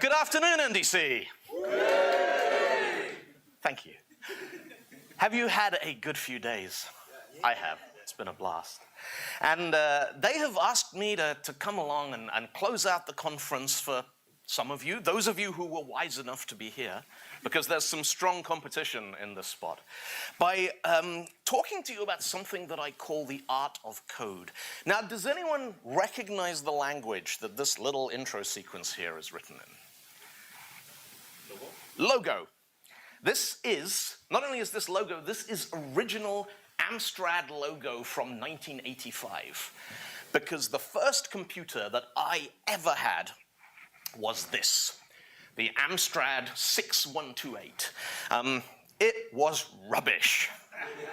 Good afternoon, NDC. Thank you. Have you had a good few days? I have. It's been a blast. And they have asked me to come along and close out the conference for some of you, those of you who were wise enough to be here, because there's some strong competition in this spot, by talking to you about something that I call the art of code. Now, does anyone recognize the language that this little intro sequence here is written in? Logo. This is, not only is this logo, this is original Amstrad logo from 1985, because the first computer that I ever had was this, the Amstrad 6128. It was rubbish.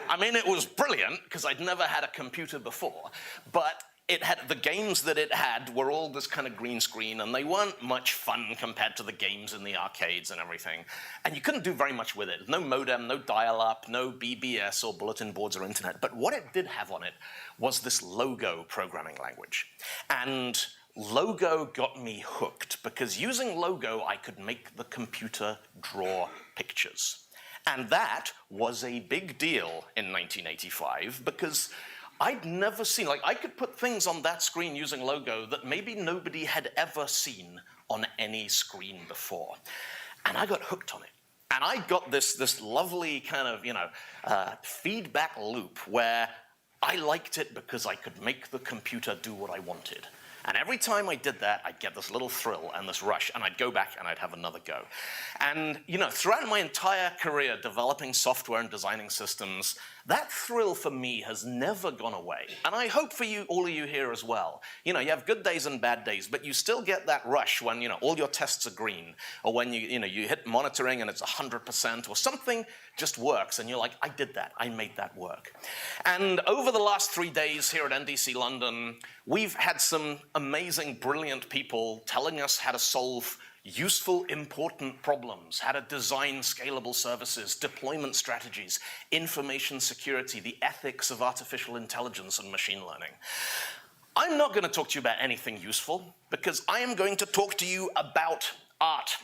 I mean, it was brilliant, because I'd never had a computer before, but it had, the games that it had were all this kind of green screen, and they weren't much fun compared to the games in the arcades and everything. And you couldn't do very much with it. No modem, no dial-up, no BBS or bulletin boards or internet. But what it did have on it was this Logo programming language. And Logo got me hooked, because using Logo, I could make the computer draw pictures. And that was a big deal in 1985, because I'd never seen, like, I could put things on that screen using Logo that maybe nobody had ever seen on any screen before. And I got hooked on it. And I got this lovely kind of, feedback loop where I liked it because I could make the computer do what I wanted. And every time I did that, I'd get this little thrill and this rush, and I'd go back and I'd have another go. And, throughout my entire career developing software and designing systems, that thrill for me has never gone away. And I hope for you, all of you here as well. You have good days and bad days, but you still get that rush when, all your tests are green, or when you hit monitoring and it's 100%, or something just works, and you're like, I did that, I made that work. And over the last 3 days here at NDC London, we've had some amazing, brilliant people telling us how to solve useful, important problems, how to design scalable services, deployment strategies, information security, the ethics of artificial intelligence and machine learning. I'm not going to talk to you about anything useful, because I am going to talk to you about art.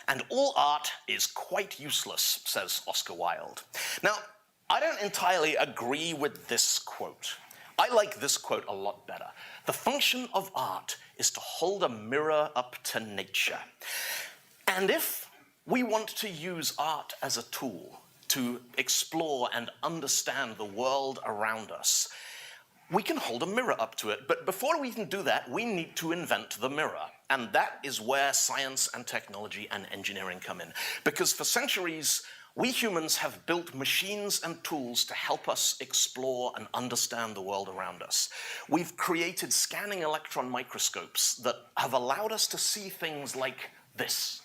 And all art is quite useless, says Oscar Wilde. Now, I don't entirely agree with this quote. I like this quote a lot better. The function of art is to hold a mirror up to nature. And if we want to use art as a tool to explore and understand the world around us, we can hold a mirror up to it. But before we can do that, we need to invent the mirror. And that is where science and technology and engineering come in. Because for centuries, we humans have built machines and tools to help us explore and understand the world around us. We've created scanning electron microscopes that have allowed us to see things like this.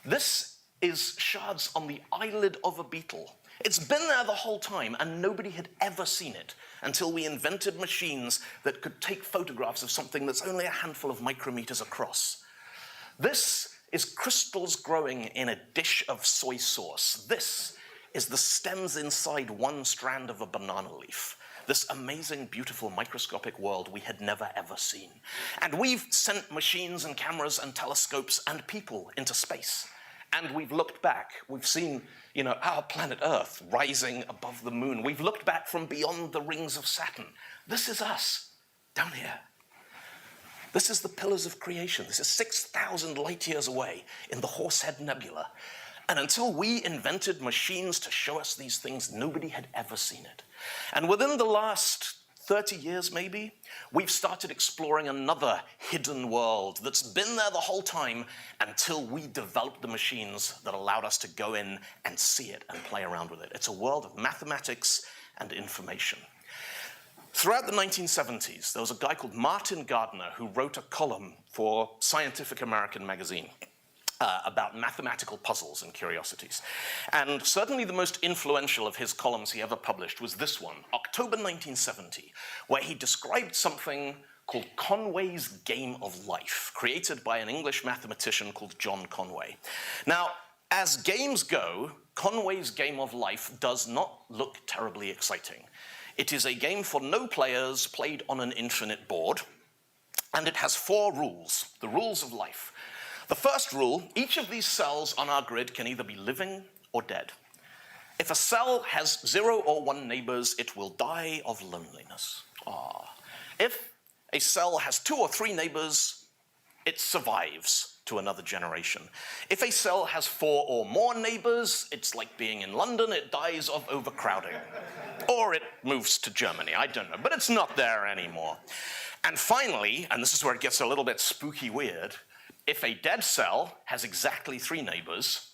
This is shards on the eyelid of a beetle. It's been there the whole time, and nobody had ever seen it until we invented machines that could take photographs of something that's only a handful of micrometers across. This is crystals growing in a dish of soy sauce. This is the stems inside one strand of a banana leaf. This amazing, beautiful, microscopic world we had never, ever seen. And we've sent machines and cameras and telescopes and people into space. And we've looked back. We've seen, our planet Earth rising above the moon. We've looked back from beyond the rings of Saturn. This is us, down here. This is the pillars of creation. This is 6,000 light years away in the Horsehead Nebula. And until we invented machines to show us these things, nobody had ever seen it. And within the last 30 years, maybe, we've started exploring another hidden world that's been there the whole time until we developed the machines that allowed us to go in and see it and play around with it. It's a world of mathematics and information. Throughout the 1970s, there was a guy called Martin Gardner who wrote a column for Scientific American magazine about mathematical puzzles and curiosities. And certainly the most influential of his columns he ever published was this one, October 1970, where he described something called Conway's Game of Life, created by an English mathematician called John Conway. Now, as games go, Conway's Game of Life does not look terribly exciting. It is a game for no players, played on an infinite board, and it has 4 rules, the rules of life. The first rule, each of these cells on our grid can either be living or dead. If a cell has 0 or 1 neighbors, it will die of loneliness. If a cell has 2 or 3 neighbors, it survives to another generation. If a cell has 4 or more neighbors, it's like being in London, it dies of overcrowding. Or it moves to Germany, I don't know, but it's not there anymore. And finally, and this is where it gets a little bit spooky weird, if a dead cell has exactly 3 neighbors,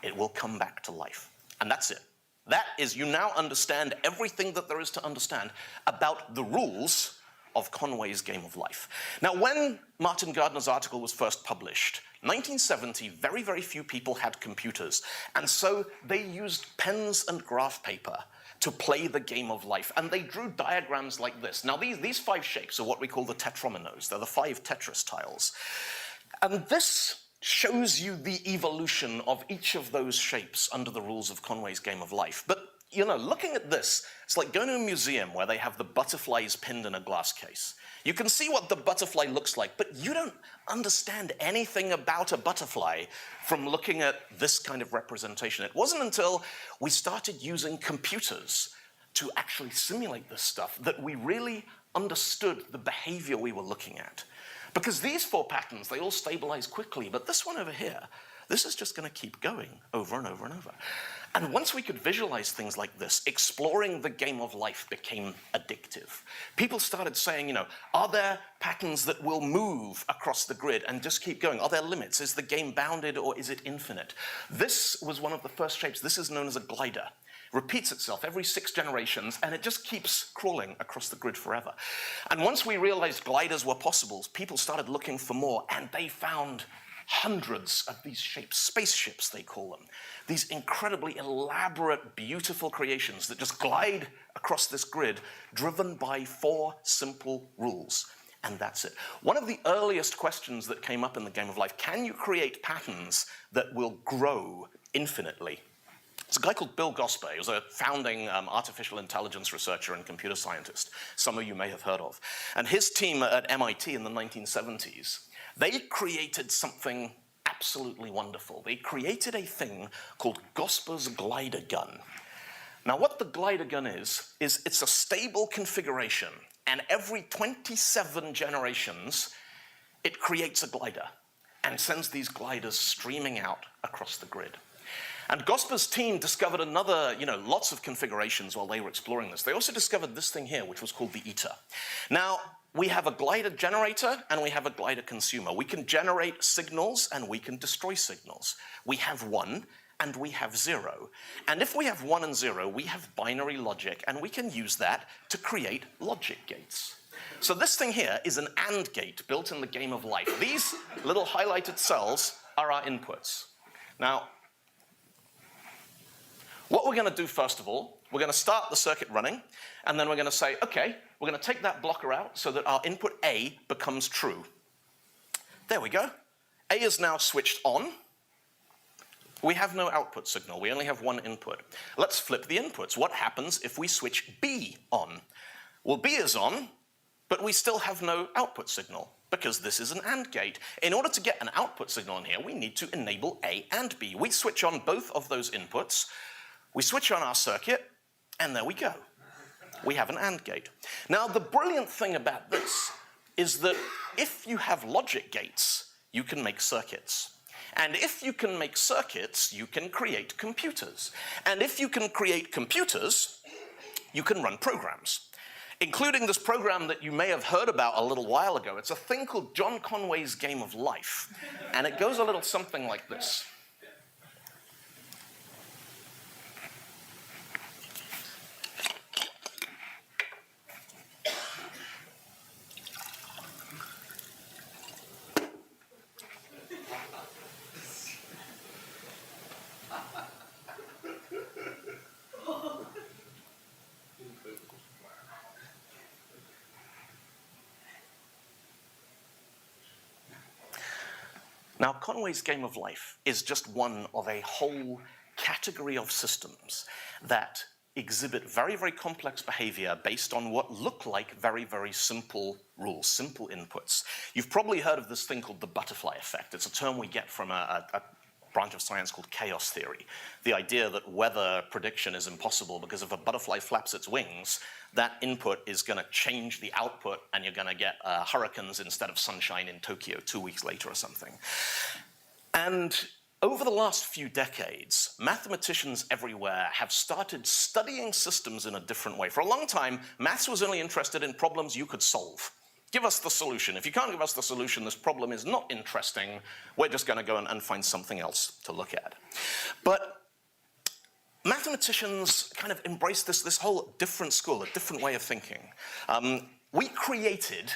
it will come back to life. And that's it. That is, you now understand everything that there is to understand about the rules of Conway's Game of Life. Now, when Martin Gardner's article was first published, 1970, very, very few people had computers. And so they used pens and graph paper to play the game of life. And they drew diagrams like this. Now, these 5 shapes are what we call the tetrominoes. They're the 5 Tetris tiles. And this shows you the evolution of each of those shapes under the rules of Conway's Game of Life. But, you know, looking at this, it's like going to a museum where they have the butterflies pinned in a glass case. You can see what the butterfly looks like, but you don't understand anything about a butterfly from looking at this kind of representation. It wasn't until we started using computers to actually simulate this stuff that we really understood the behavior we were looking at. Because these 4 patterns, they all stabilize quickly, but this one over here, this is just going to keep going over and over and over. And once we could visualize things like this, exploring the game of life became addictive. People started saying, you know, are there patterns that will move across the grid and just keep going? Are there limits? Is the game bounded or is it infinite? This was one of the first shapes. This is known as a glider. Repeats itself every 6 generations, and it just keeps crawling across the grid forever. And once we realized gliders were possible, people started looking for more, and they found hundreds of these shapes, spaceships they call them, these incredibly elaborate, beautiful creations that just glide across this grid, driven by 4 simple rules. And that's it. One of the earliest questions that came up in the Game of Life, can you create patterns that will grow infinitely? It's a guy called Bill Gosper. He was a founding artificial intelligence researcher and computer scientist, some of you may have heard of. And his team at MIT in the 1970s, they created something absolutely wonderful. They created a thing called Gosper's glider gun. Now, what the glider gun is it's a stable configuration, and every 27 generations, it creates a glider and sends these gliders streaming out across the grid. And Gosper's team discovered another, lots of configurations while they were exploring this. They also discovered this thing here, which was called the Eater. Now, we have a glider generator and we have a glider consumer. We can generate signals and we can destroy signals. We have 1 and we have 0. And if we have 1 and 0, we have binary logic, and we can use that to create logic gates. So this thing here is an AND gate built in the Game of Life. These little highlighted cells are our inputs. Now, what we're going to do first of all, we're going to start the circuit running, and then we're going to say, okay, we're going to take that blocker out so that our input A becomes true. There we go. A is now switched on. We have no output signal. We only have 1 input. Let's flip the inputs. What happens if we switch B on? Well, B is on, but we still have no output signal, because this is an AND gate. In order to get an output signal in here, we need to enable A and B. We switch on both of those inputs. We switch on our circuit, and there we go. We have an AND gate. Now, the brilliant thing about this is that if you have logic gates, you can make circuits. And if you can make circuits, you can create computers. And if you can create computers, you can run programs, including this program that you may have heard about a little while ago. It's a thing called John Conway's Game of Life. And it goes a little something like this. Now, Conway's Game of Life is just one of a whole category of systems that exhibit very, very complex behavior based on what look like very, very simple rules, simple inputs. You've probably heard of this thing called the butterfly effect. It's a term we get from a branch of science called chaos theory. The idea that weather prediction is impossible because if a butterfly flaps its wings, that input is going to change the output and you're going to get hurricanes instead of sunshine in Tokyo 2 weeks later or something. And over the last few decades, mathematicians everywhere have started studying systems in a different way. For a long time, maths was only interested in problems you could solve. Give us the solution. If you can't give us the solution, this problem is not interesting. We're just going to go and find something else to look at. But mathematicians kind of embraced this whole different school, a different way of thinking. We created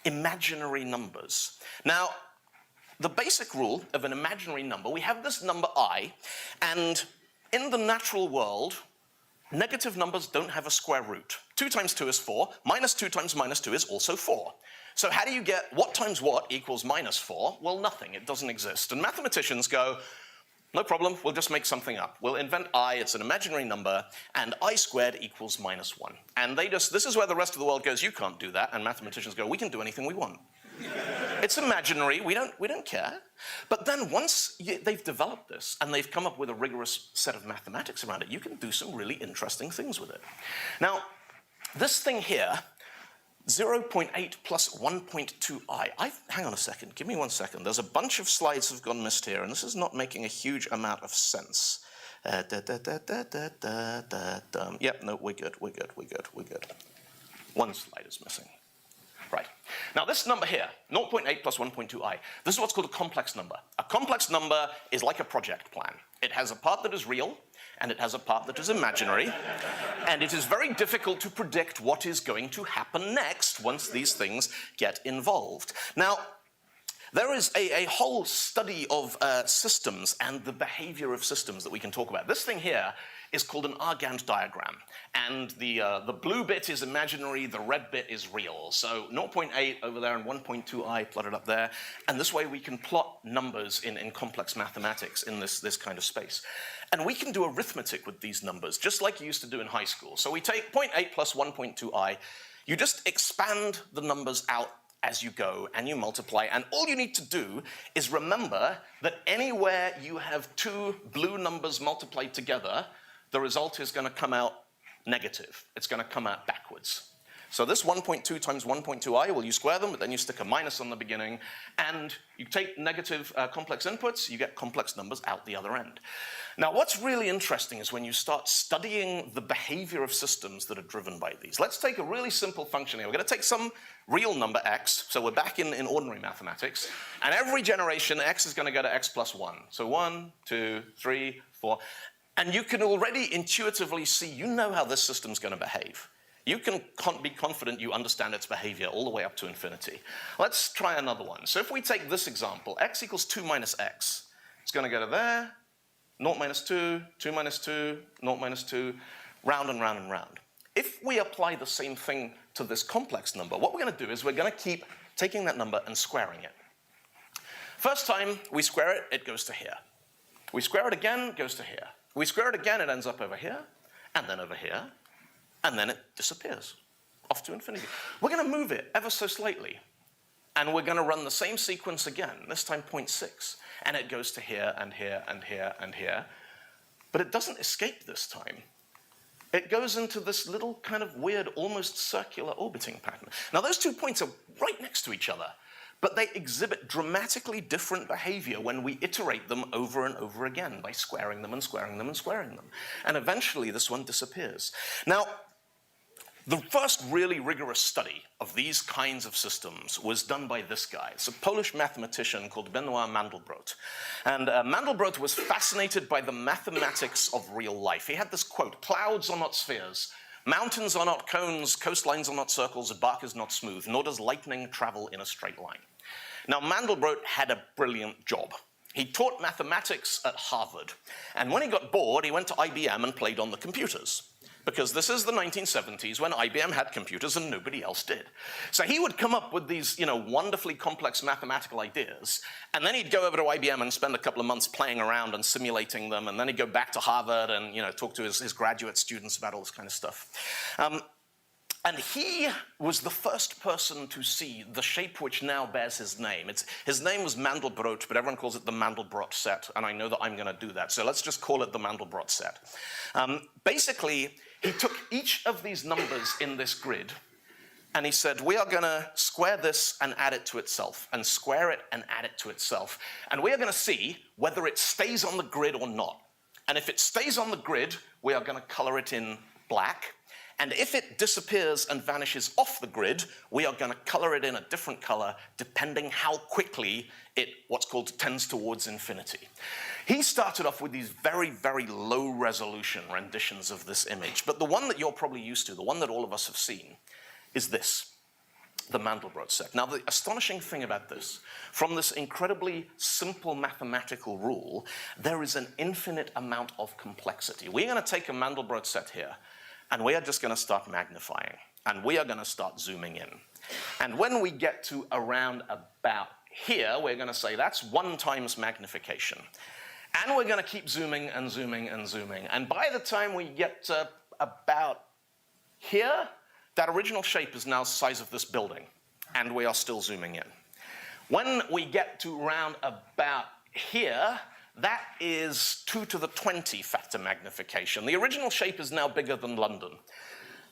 imaginary numbers. Now, the basic rule of an imaginary number, we have this number I, and in the natural world, negative numbers don't have a square root. 2 times 2 is 4, minus 2 times minus 2 is also 4. So how do you get what times what equals minus 4? Well, nothing, it doesn't exist. And mathematicians go, no problem, we'll just make something up. We'll invent I, it's an imaginary number, and I squared equals minus 1. And this is where the rest of the world goes, you can't do that, and mathematicians go, we can do anything we want. It's imaginary, we don't care. But then once they've developed this and they've come up with a rigorous set of mathematics around it, you can do some really interesting things with it. Now, this thing here, 0.8 plus 1.2i. Hang on a second, give me 1 second. There's a bunch of slides that have gone missed here, and this is not making a huge amount of sense. Yep, no, we're good. One slide is missing. Right. Now this number here, 0.8 plus 1.2i, this is what's called a complex number. A complex number is like a project plan. It has a part that is real, and it has a part that is imaginary, and it is very difficult to predict what is going to happen next once these things get involved. Now, there is a whole study of systems and the behavior of systems that we can talk about. This thing here is called an Argand diagram. And the blue bit is imaginary, the red bit is real. So 0.8 over there and 1.2i plotted up there. And this way we can plot numbers in complex mathematics in this kind of space. And we can do arithmetic with these numbers, just like you used to do in high school. So we take 0.8 plus 1.2i, you just expand the numbers out as you go, and you multiply, and all you need to do is remember that anywhere you have 2 blue numbers multiplied together, the result is going to come out negative. It's going to come out backwards. So this 1.2 times 1.2i, well, you square them, but then you stick a minus on the beginning, and you take negative complex inputs, you get complex numbers out the other end. Now, what's really interesting is when you start studying the behavior of systems that are driven by these. Let's take a really simple function here. We're going to take some real number x, so we're back in ordinary mathematics, and every generation, x is going to go to x plus 1. So 1, 2, 3, 4. And you can already intuitively see, you know how this system's going to behave. You can be confident you understand its behavior all the way up to infinity. Let's try another one. So if we take this example, x equals 2 minus x. It's going to go to there, 0 minus 2, 2 minus 2, 0 minus 2, round and round and round. If we apply the same thing to this complex number, what we're going to do is we're going to keep taking that number and squaring it. First time we square it, it goes to here. We square it again, it goes to here. We square it again, it ends up over here, and then over here, and then it disappears, off to infinity. We're going to move it ever so slightly, and we're going to run the same sequence again, this time 0.6, and it goes to here, and here, and here, and here, but it doesn't escape this time. It goes into this little kind of weird, almost circular orbiting pattern. Now, those 2 points are right next to each other, but they exhibit dramatically different behavior when we iterate them over and over again by squaring them and squaring them and squaring them. And eventually this one disappears. Now, the first really rigorous study of these kinds of systems was done by this guy. It's a Polish mathematician called Benoit Mandelbrot. And Mandelbrot was fascinated by the mathematics of real life. He had this quote, "Clouds are not spheres. Mountains are not cones, coastlines are not circles, a bark is not smooth, nor does lightning travel in a straight line." Now, Mandelbrot had a brilliant job. He taught mathematics at Harvard, and when he got bored, he went to IBM and played on the computers. because this is the 1970s when IBM had computers and nobody else did. So he would come up with these, wonderfully complex mathematical ideas, and then he'd go over to IBM and spend a couple of months playing around and simulating them, and then he'd go back to Harvard and, talk to his graduate students about all this kind of stuff. And he was the first person to see the shape which now bears his name. His name was Mandelbrot, but everyone calls it the Mandelbrot set, and I know that I'm going to do that, so let's just call it the Mandelbrot set. Basically, he took each of these numbers in this grid, and he said, we are going to square this and add it to itself, and square it and add it to itself, and we are going to see whether it stays on the grid or not. And if it stays on the grid, we are going to color it in black. And if it disappears and vanishes off the grid, we are going to color it in a different color depending how quickly it, what's called, tends towards infinity. He started off with these very, very low resolution renditions of this image. But the one that you're probably used to, the one that all of us have seen, is this, the Mandelbrot set. Now, the astonishing thing about this, from this incredibly simple mathematical rule, there is an infinite amount of complexity. We're going to take a Mandelbrot set here, and we are just going to start magnifying, and we are going to start zooming in. And when we get to around about here, we're going to say that's 1 times magnification. And we're going to keep zooming and zooming and zooming. And by the time we get to about here, that original shape is now the size of this building, and we are still zooming in. When we get to around about here, that is 2 to the 20 factor magnification. The original shape is now bigger than London.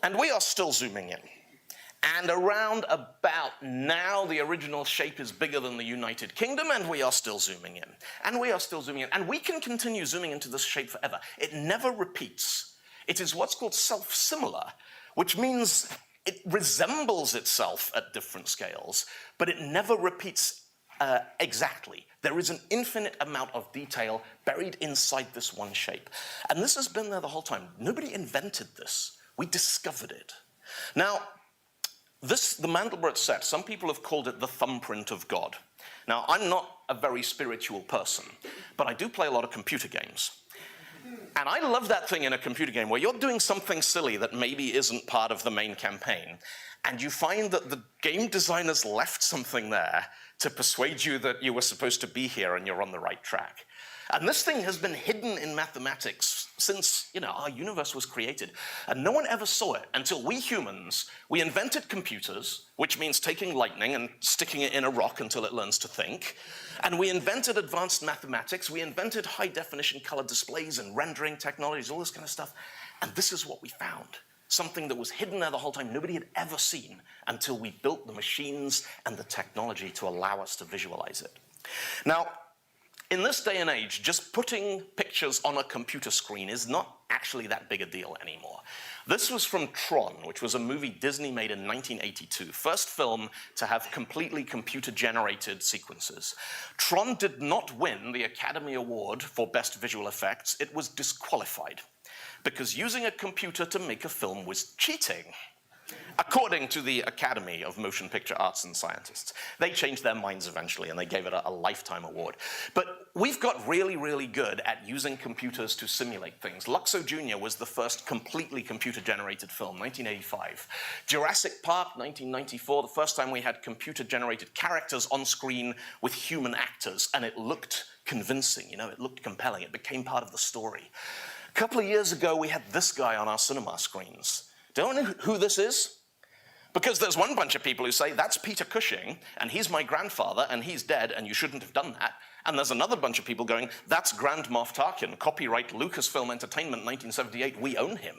And we are still zooming in. And around about now, the original shape is bigger than the United Kingdom, and we are still zooming in. And we are still zooming in. And we can continue zooming into this shape forever. It never repeats. It is what's called self-similar, which means it resembles itself at different scales, but it never repeats exactly. There is an infinite amount of detail buried inside this one shape. And this has been there the whole time. Nobody invented this. We discovered it. Now, the Mandelbrot set, some people have called it the thumbprint of God. Now, I'm not a very spiritual person, but I do play a lot of computer games. And I love that thing in a computer game where you're doing something silly that maybe isn't part of the main campaign, and you find that the game designers left something there to persuade you that you were supposed to be here and you're on the right track. And this thing has been hidden in mathematics since, our universe was created. And no one ever saw it until we humans, we invented computers, which means taking lightning and sticking it in a rock until it learns to think. And we invented advanced mathematics. We invented high-definition color displays and rendering technologies, all this kind of stuff. And this is what we found. Something that was hidden there the whole time, nobody had ever seen until we built the machines and the technology to allow us to visualize it. Now, in this day and age, just putting pictures on a computer screen is not actually that big a deal anymore. This was from Tron, which was a movie Disney made in 1982, first film to have completely computer-generated sequences. Tron did not win the Academy Award for Best Visual Effects. It was disqualified, because using a computer to make a film was cheating, according to the Academy of Motion Picture Arts and Scientists. They changed their minds eventually, and they gave it a lifetime award. But we've got really, really good at using computers to simulate things. Luxo Jr. was the first completely computer-generated film, 1985. Jurassic Park, 1994, the first time we had computer-generated characters on screen with human actors, and it looked convincing, it looked compelling. It became part of the story. A couple of years ago, we had this guy on our cinema screens. Don't know who this is? Because there's one bunch of people who say, that's Peter Cushing, and he's my grandfather, and he's dead, and you shouldn't have done that. And there's another bunch of people going, that's Grand Moff Tarkin, copyright Lucasfilm Entertainment, 1978, we own him.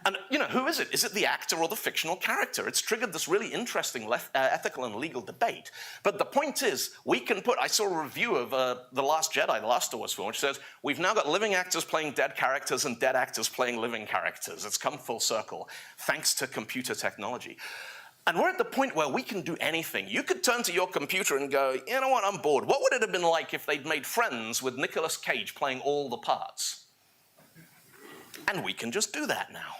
And, who is it? Is it the actor or the fictional character? It's triggered this really interesting ethical and legal debate. But the point is, I saw a review of The Last Jedi, the last Star Wars film, which says, we've now got living actors playing dead characters and dead actors playing living characters. It's come full circle, thanks to computer technology. And we're at the point where we can do anything. You could turn to your computer and go, you know what, I'm bored. What would it have been like if they'd made Friends with Nicolas Cage playing all the parts? And we can just do that now.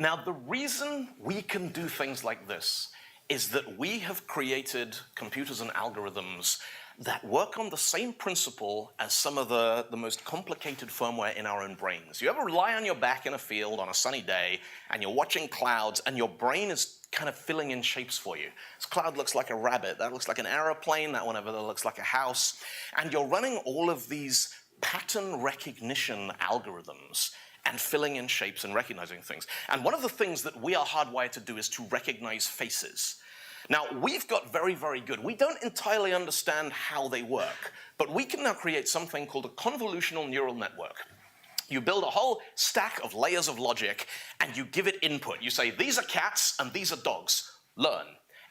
Now, the reason we can do things like this is that we have created computers and algorithms that work on the same principle as some of the most complicated firmware in our own brains. You ever lie on your back in a field on a sunny day and you're watching clouds and your brain is kind of filling in shapes for you? This cloud looks like a rabbit, that looks like an aeroplane, that one over there looks like a house. And you're running all of these pattern recognition algorithms and filling in shapes and recognizing things. And one of the things that we are hardwired to do is to recognize faces. Now, we've got very, very good. We don't entirely understand how they work, but we can now create something called a convolutional neural network. You build a whole stack of layers of logic, and you give it input. You say, these are cats, and these are dogs. Learn.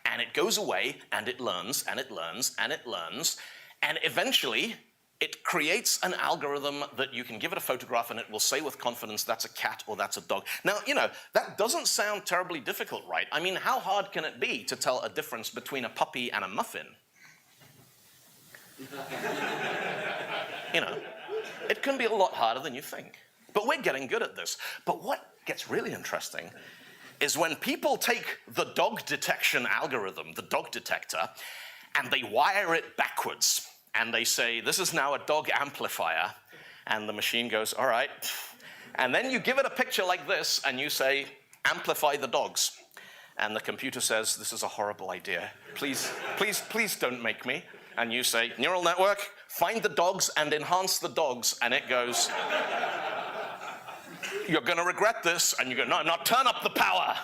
And it goes away, and it learns, and it learns, and it learns, and eventually, it creates an algorithm that you can give it a photograph and it will say with confidence that's a cat or that's a dog. Now, you know, that doesn't sound terribly difficult, right? I mean, how hard can it be to tell a difference between a puppy and a muffin? You know, it can be a lot harder than you think. But we're getting good at this. But what gets really interesting is when people take the dog detection algorithm, the dog detector, and they wire it backwards. And they say, this is now a dog amplifier. And the machine goes, all right. And then you give it a picture like this, and you say, amplify the dogs. And the computer says, this is a horrible idea. Please, please, please don't make me. And you say, neural network, find the dogs and enhance the dogs. And it goes, you're going to regret this. And you go, no, turn up the power.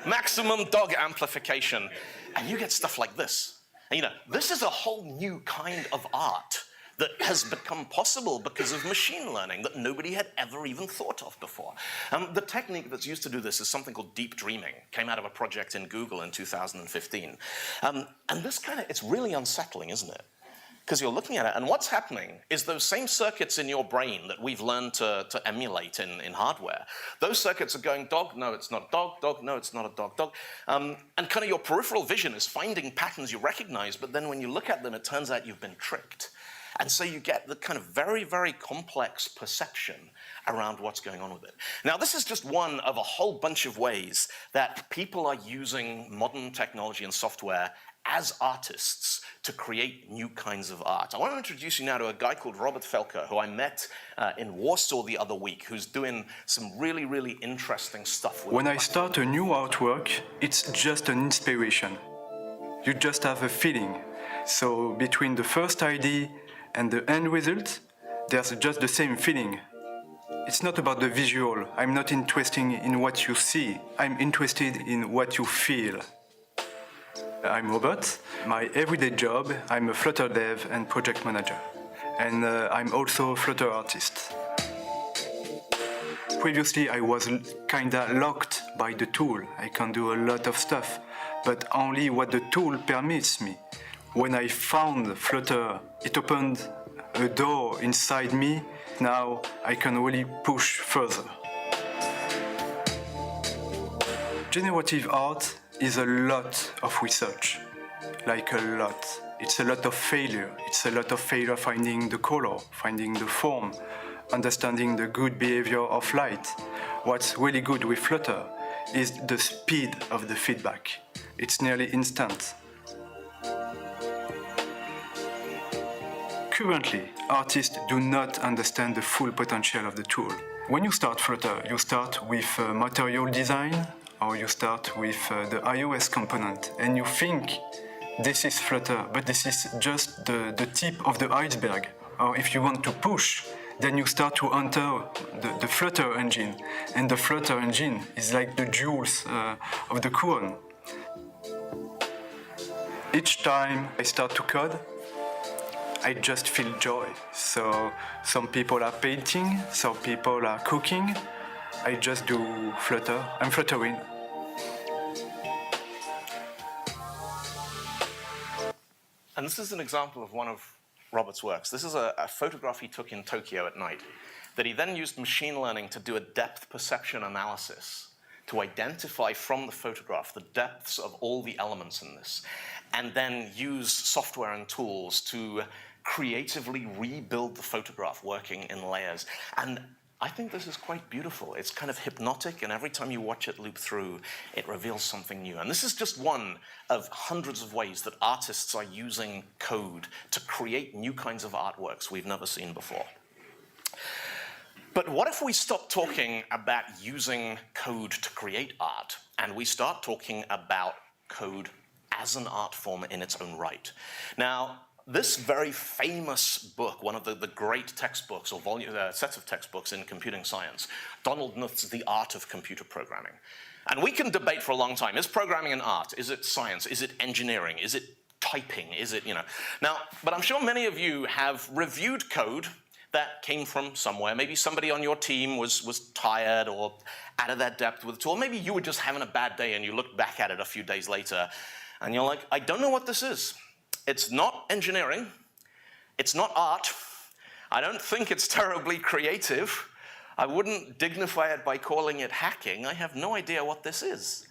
Maximum dog amplification. And you get stuff like this. And, you know, this is a whole new kind of art that has become possible because of machine learning that nobody had ever even thought of before. The technique that's used to do this is something called deep dreaming. Came out of a project in Google in 2015. And this it's really unsettling, isn't it? Because you're looking at it, and what's happening is those same circuits in your brain that we've learned to emulate in hardware, those circuits are going, dog, no, it's not a dog, dog, no, it's not a dog, dog. And kind of your peripheral vision is finding patterns you recognize, but then when you look at them, it turns out you've been tricked. And so you get the kind of very, very complex perception around what's going on with it. Now, this is just one of a whole bunch of ways that people are using modern technology and software as artists to create new kinds of art. I want to introduce you now to a guy called Robert Felker, who I met in Warsaw the other week, who's doing some really, really interesting stuff. When I start a new artwork, it's just an inspiration. You just have a feeling. So between the first idea and the end result, there's just the same feeling. It's not about the visual. I'm not interested in what you see. I'm interested in what you feel. I'm Robert. My everyday job, I'm a Flutter dev and project manager. And I'm also a Flutter artist. Previously, I was kinda locked by the tool. I can do a lot of stuff, but only what the tool permits me. When I found Flutter, it opened a door inside me. Now I can really push further. Generative art is a lot of research, like a lot. It's a lot of failure. It's a lot of failure finding the color, finding the form, understanding the good behavior of light. What's really good with Flutter is the speed of the feedback. It's nearly instant. Currently, artists do not understand the full potential of the tool. When you start Flutter, you start with material design, or you start with the iOS component, and you think this is Flutter, but this is just the tip of the iceberg. Or if you want to push, then you start to enter the Flutter engine, and the Flutter engine is like the jewels of the crown. Each time I start to code, I just feel joy. So some people are painting, some people are cooking. I just do Flutter. I'm fluttering. And this is an example of one of Robert's works. This is a photograph he took in Tokyo at night that he then used machine learning to do a depth perception analysis to identify from the photograph the depths of all the elements in this, and then use software and tools to creatively rebuild the photograph working in layers. And I think this is quite beautiful. It's kind of hypnotic, and every time you watch it loop through, it reveals something new. And this is just one of hundreds of ways that artists are using code to create new kinds of artworks we've never seen before. But what if we stop talking about using code to create art, and we start talking about code as an art form in its own right? Now, this very famous book, one of the great textbooks or sets of textbooks in computing science, Donald Knuth's The Art of Computer Programming. And we can debate for a long time, is programming an art? Is it science? Is it engineering? Is it typing? Is it, Now, but I'm sure many of you have reviewed code that came from somewhere. Maybe somebody on your team was tired or out of their depth with the tool. Maybe you were just having a bad day and you looked back at it a few days later and you're like, I don't know what this is. It's not engineering. It's not art. I don't think it's terribly creative. I wouldn't dignify it by calling it hacking. I have no idea what this is.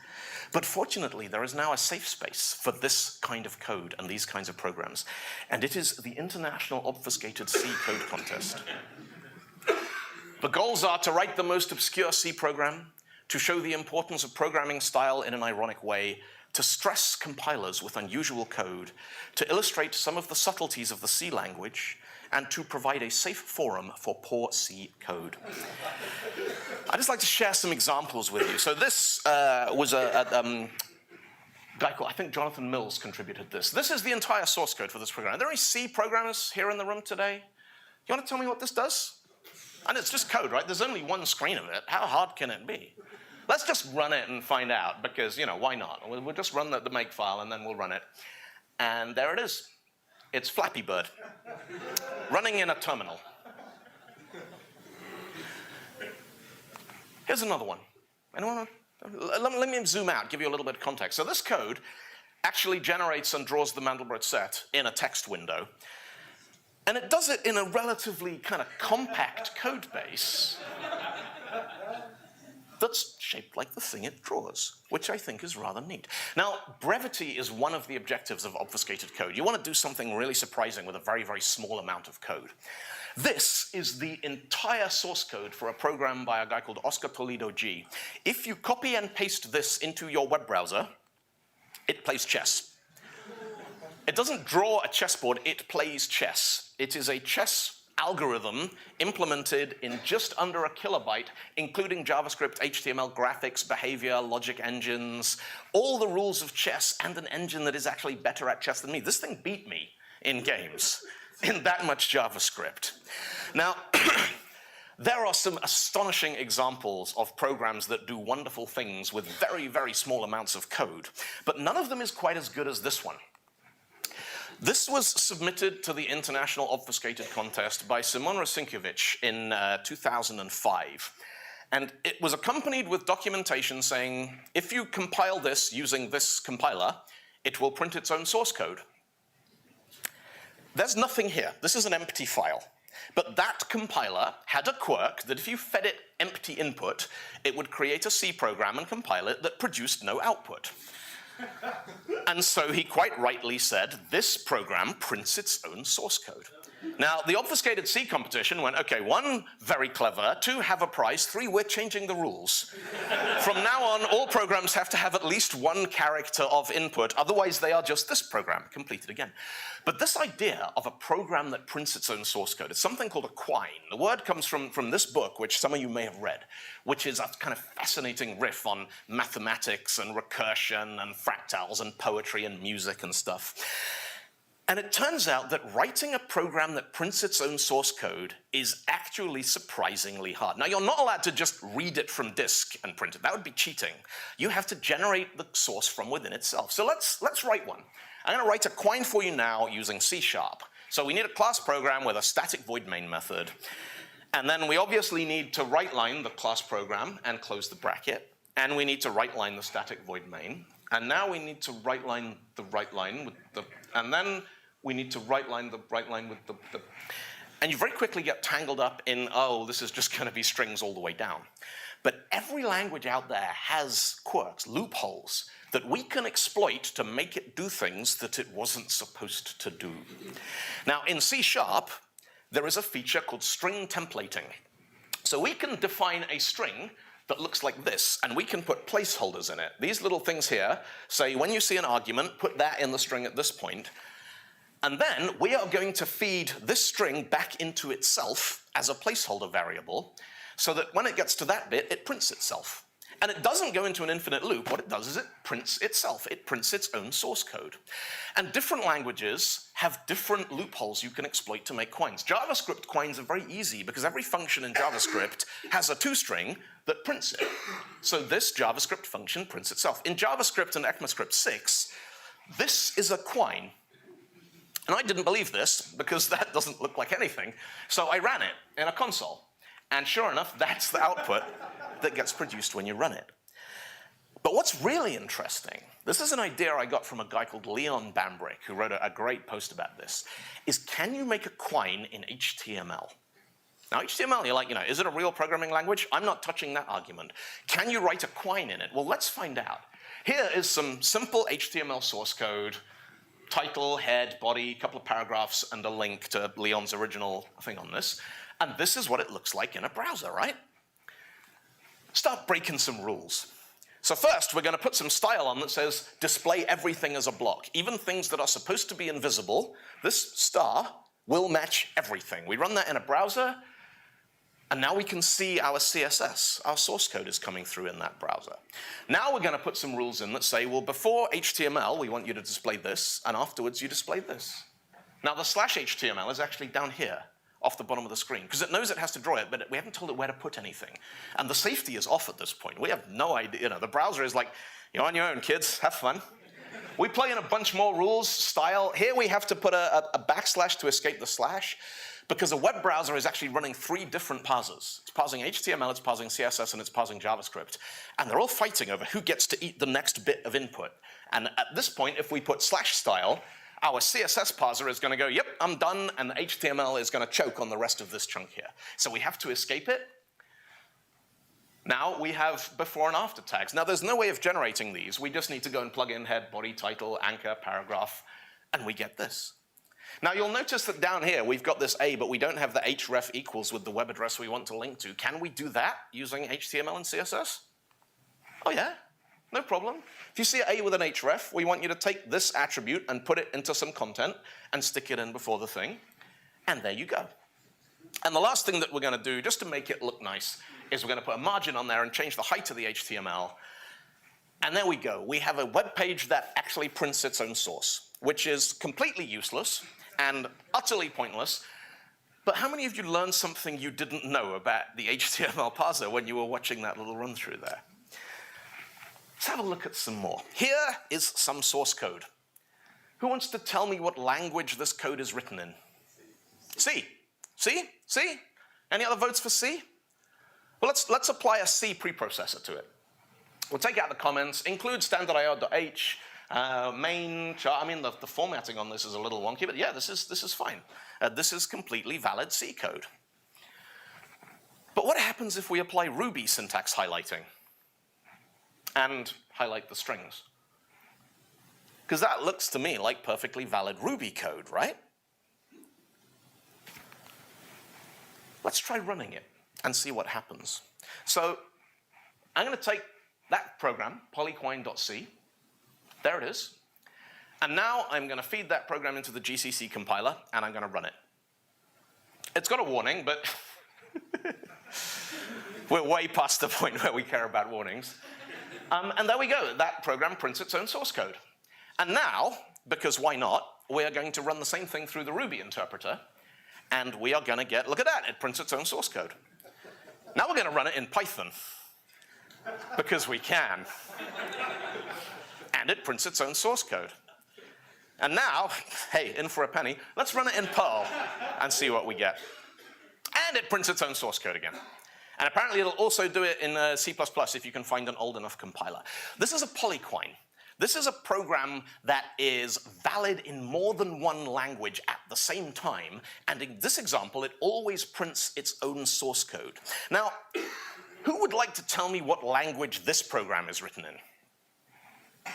But fortunately, there is now a safe space for this kind of code and these kinds of programs. And it is the International Obfuscated C Code Contest. The goals are to write the most obscure C program, to show the importance of programming style in an ironic way, to stress compilers with unusual code, to illustrate some of the subtleties of the C language, and to provide a safe forum for poor C code. I'd just like to share some examples with you. So this was a guy called, I think Jonathan Mills contributed this. This is the entire source code for this program. Are there any C programmers here in the room today? You want to tell me what this does? And it's just code, right? There's only one screen of it. How hard can it be? Let's just run it and find out, because, why not? We'll just run the makefile, and then we'll run it. And there it is. It's Flappy Bird, running in a terminal. Here's another one. Anyone? Let me zoom out, give you a little bit of context. So this code actually generates and draws the Mandelbrot set in a text window. And it does it in a relatively kind of compact code base that's shaped like the thing it draws, which I think is rather neat. Now, brevity is one of the objectives of obfuscated code. You want to do something really surprising with a very, very small amount of code. This is the entire source code for a program by a guy called Oscar Toledo G. If you copy and paste this into your web browser, it plays chess. It doesn't draw a chessboard, it plays chess. It is a chess algorithm implemented in just under a kilobyte, including JavaScript, HTML, graphics, behavior, logic engines, all the rules of chess, and an engine that is actually better at chess than me. This thing beat me in games in that much JavaScript. Now, there are some astonishing examples of programs that do wonderful things with very, very small amounts of code, but none of them is quite as good as this one. This was submitted to the International Obfuscated Contest by Simon Rasinkiewicz in 2005. And it was accompanied with documentation saying, if you compile this using this compiler, it will print its own source code. There's nothing here. This is an empty file. But that compiler had a quirk that if you fed it empty input, it would create a C program and compile it that produced no output. And so he quite rightly said, this program prints its own source code. Now, the obfuscated C competition went, okay, 1, very clever, 2, have a prize, 3, we're changing the rules. From now on, all programs have to have at least 1 character of input, otherwise they are just this program, completed again. But this idea of a program that prints its own source code is something called a quine. The word comes from this book, which some of you may have read, which is a kind of fascinating riff on mathematics and recursion and fractals and poetry and music and stuff. And it turns out that writing a program that prints its own source code is actually surprisingly hard. Now, you're not allowed to just read it from disk and print it. That would be cheating. You have to generate the source from within itself. So let's write one. I'm going to write a quine for you now using C#. So we need a class program with a static void main method. And then we obviously need to write line the class program and close the bracket. And we need to write line the static void main. And now we need to write line the right line with the, and then we need to write line the right line with the, and you very quickly get tangled up in, oh, this is just going to be strings all the way down. But every language out there has quirks, loopholes, that we can exploit to make it do things that it wasn't supposed to do. Now, in C#, there is a feature called string templating. So we can define a string that looks like this, and we can put placeholders in it. These little things here say when you see an argument, put that in the string at this point, and then we are going to feed this string back into itself as a placeholder variable, so that when it gets to that bit, it prints itself. And it doesn't go into an infinite loop. What it does is it prints itself. It prints its own source code. And different languages have different loopholes you can exploit to make quines. JavaScript quines are very easy because every function in JavaScript has a toString that prints it. So this JavaScript function prints itself. In JavaScript and ECMAScript 6, this is a quine. And I didn't believe this because that doesn't look like anything. So I ran it in a console. And sure enough, that's the output that gets produced when you run it. But what's really interesting, this is an idea I got from a guy called Leon Bambrick, who wrote a great post about this, is can you make a quine in HTML? Now, HTML, you're like, is it a real programming language? I'm not touching that argument. Can you write a quine in it? Well, let's find out. Here is some simple HTML source code, title, head, body, a couple of paragraphs, and a link to Leon's original thing on this. And this is what it looks like in a browser, right? Start breaking some rules. So first, we're going to put some style on that says display everything as a block. Even things that are supposed to be invisible, this star will match everything. We run that in a browser, and now we can see our CSS. Our source code is coming through in that browser. Now we're going to put some rules in that say, well, before HTML, we want you to display this, and afterwards you display this. Now the /HTML is actually down here, off the bottom of the screen, because it knows it has to draw it, but we haven't told it where to put anything. And the safety is off at this point. We have no idea. The browser is like, you're on your own, kids, have fun. We play in a bunch more rules, style. Here we have to put a backslash to escape the slash, because a web browser is actually running 3 different parsers. It's parsing HTML, it's parsing CSS, and it's parsing JavaScript. And they're all fighting over who gets to eat the next bit of input. And at this point, if we put /style, our CSS parser is going to go, yep, I'm done, and the HTML is going to choke on the rest of this chunk here. So we have to escape it. Now we have before and after tags. Now there's no way of generating these. We just need to go and plug in head, body, title, anchor, paragraph, and we get this. Now you'll notice that down here we've got this A, but we don't have the href equals with the web address we want to link to. Can we do that using HTML and CSS? Oh yeah. No problem. If you see A with an href, we want you to take this attribute and put it into some content and stick it in before the thing, and there you go. And the last thing that we're going to do, just to make it look nice, is we're going to put a margin on there and change the height of the HTML. And there we go. We have a web page that actually prints its own source, which is completely useless and utterly pointless. But how many of you learned something you didn't know about the HTML parser when you were watching that little run through there? Let's have a look at some more. Here is some source code. Who wants to tell me what language this code is written in? C. C? C? Any other votes for C? Well, let's apply a C preprocessor to it. We'll take out the comments, include standard.io.h, main chart. I mean, the formatting on this is a little wonky, but yeah, this is fine. This is completely valid C code. But what happens if we apply Ruby syntax highlighting and highlight the strings? Because that looks to me like perfectly valid Ruby code, right? Let's try running it and see what happens. So I'm going to take that program, polyquine.c. There it is. And now I'm going to feed that program into the GCC compiler, and I'm going to run it. It's got a warning, but we're way past the point where we care about warnings. And there we go. That program prints its own source code. And now, because why not, we are going to run the same thing through the Ruby interpreter, and we are going to get, look at that, it prints its own source code. Now we're going to run it in Python, because we can. And it prints its own source code. And now, hey, in for a penny, let's run it in Perl and see what we get. And it prints its own source code again. And apparently it'll also do it in C++ if you can find an old enough compiler. This is a polyquine. This is a program that is valid in more than one language at the same time, and in this example, it always prints its own source code. Now, who would like to tell me what language this program is written in?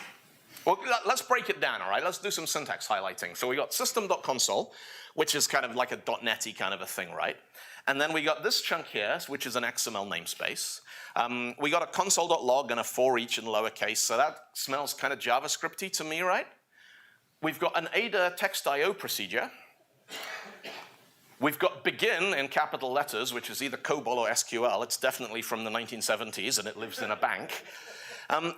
Well, let's break it down, all right? Let's do some syntax highlighting. So we got system.console, which is kind of like a .NET-y kind of a thing, right? And then we got this chunk here, which is an XML namespace. We got a console.log and a for each in lowercase, so that smells kind of JavaScript-y to me, right? We've got an Ada text IO procedure. We've got begin in capital letters, which is either COBOL or SQL. It's definitely from the 1970s, and it lives in a bank. And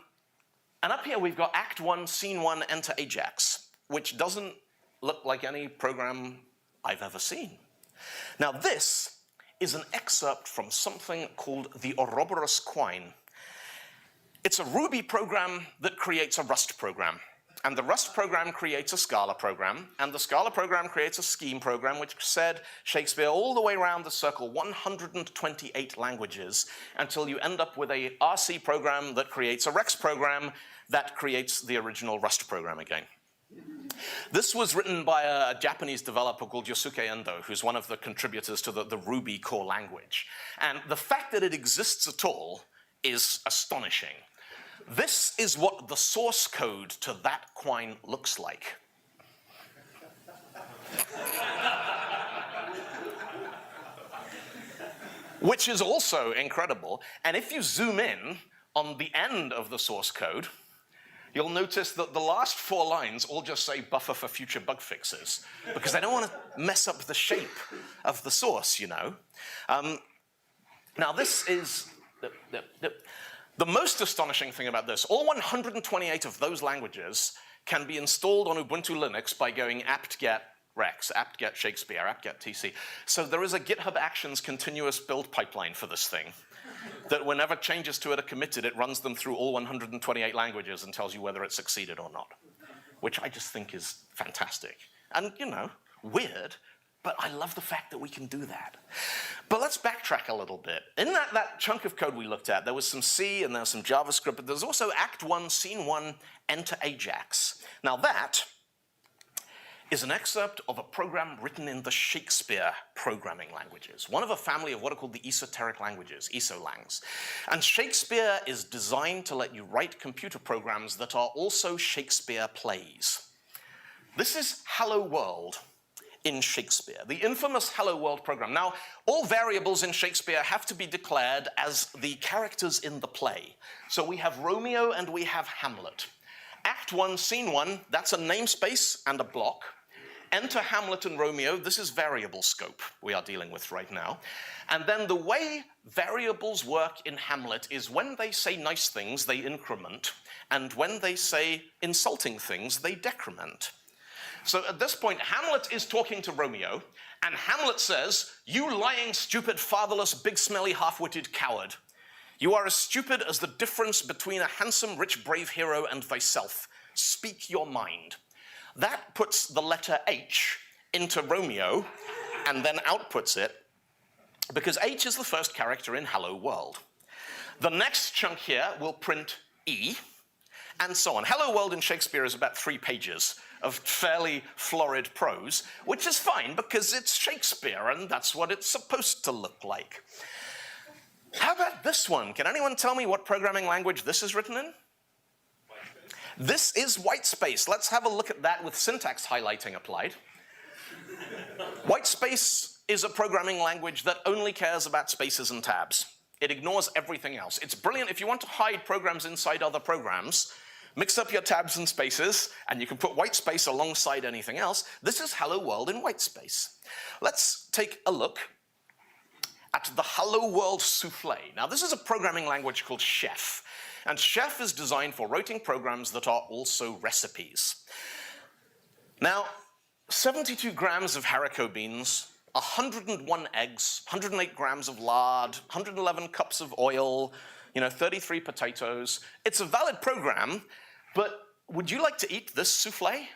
up here, we've got Act 1, Scene 1, Enter Ajax, which doesn't look like any program I've ever seen. Now, this is an excerpt from something called the Ouroboros Quine. It's a Ruby program that creates a Rust program. And the Rust program creates a Scala program, and the Scala program creates a Scheme program, which said Shakespeare all the way around the circle, 128 languages, until you end up with a RC program that creates a Rex program that creates the original Rust program again. This was written by a Japanese developer called Yosuke Endo, who's one of the contributors to the Ruby core language. And the fact that it exists at all is astonishing. This is what the source code to that Quine looks like. Which is also incredible. And if you zoom in on the end of the source code, you'll notice that the last 4 lines all just say buffer for future bug fixes, because they don't want to mess up the shape of the source, you know. Now this is the most astonishing thing about this. All 128 of those languages can be installed on Ubuntu Linux by going apt-get Rex, apt-get Shakespeare, apt-get TC. So there is a GitHub Actions continuous build pipeline for this thing, that whenever changes to it are committed, it runs them through all 128 languages and tells you whether it succeeded or not, which I just think is fantastic. And, you know, weird, but I love the fact that we can do that. But let's backtrack a little bit. In that chunk of code we looked at, there was some C and there was some JavaScript, but there's also Act 1, Scene 1, Enter Ajax. Now that is an excerpt of a program written in the Shakespeare programming languages, one of a family of what are called the esoteric languages, ESOLangs. And Shakespeare is designed to let you write computer programs that are also Shakespeare plays. This is Hello World in Shakespeare, the infamous Hello World program. Now, all variables in Shakespeare have to be declared as the characters in the play. So we have Romeo and we have Hamlet. Act 1, Scene 1, that's a namespace and a block. Enter Hamlet and Romeo, this is variable scope we are dealing with right now. And then the way variables work in Hamlet is when they say nice things, they increment, and when they say insulting things, they decrement. So at this point, Hamlet is talking to Romeo, and Hamlet says, "You lying, stupid, fatherless, big, smelly, half-witted coward. You are as stupid as the difference between a handsome, rich, brave hero and thyself. Speak your mind." That puts the letter H into Romeo and then outputs it, because H is the first character in Hello World. The next chunk here will print E, and so on. Hello World in Shakespeare is about 3 pages of fairly florid prose, which is fine because it's Shakespeare and that's what it's supposed to look like. How about this one? Can anyone tell me what programming language this is written in? This is Whitespace. Let's have a look at that with syntax highlighting applied. Whitespace is a programming language that only cares about spaces and tabs. It ignores everything else. It's brilliant if you want to hide programs inside other programs. Mix up your tabs and spaces, and you can put Whitespace alongside anything else. This is Hello World in Whitespace. Let's take a look at the Hello World Souffle. Now, this is a programming language called Chef, and Chef is designed for writing programs that are also recipes. Now, 72 grams of haricot beans, 101 eggs, 108 grams of lard, 111 cups of oil, 33 potatoes. It's a valid program, but would you like to eat this souffle?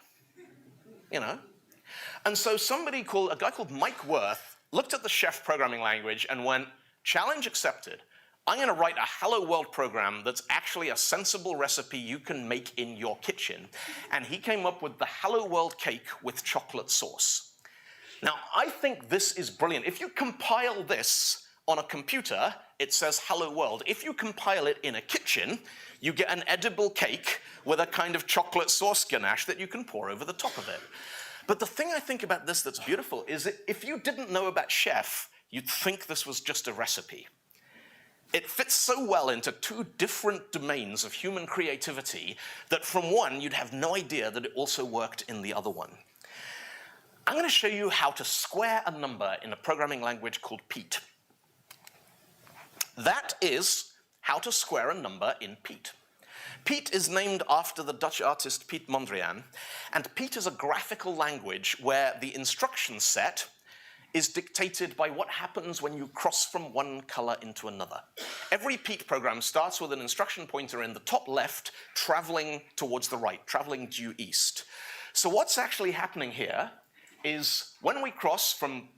And so a guy called Mike Worth, looked at the Chef programming language and went, challenge accepted. I'm going to write a Hello World program that's actually a sensible recipe you can make in your kitchen. And he came up with the Hello World cake with chocolate sauce. Now, I think this is brilliant. If you compile this on a computer, it says hello world. If you compile it in a kitchen, you get an edible cake with a kind of chocolate sauce ganache that you can pour over the top of it. But the thing I think about this that's beautiful is that if you didn't know about Chef, you'd think this was just a recipe. It fits so well into two different domains of human creativity that from one, you'd have no idea that it also worked in the other one. I'm going to show you how to square a number in a programming language called Pete. That is how to square a number in Pete. Pete is named after the Dutch artist Piet Mondrian, and Pete is a graphical language where the instruction set is dictated by what happens when you cross from one color into another. Every Pete program starts with an instruction pointer in the top left, traveling towards the right, traveling due east. So what's actually happening here is when we cross from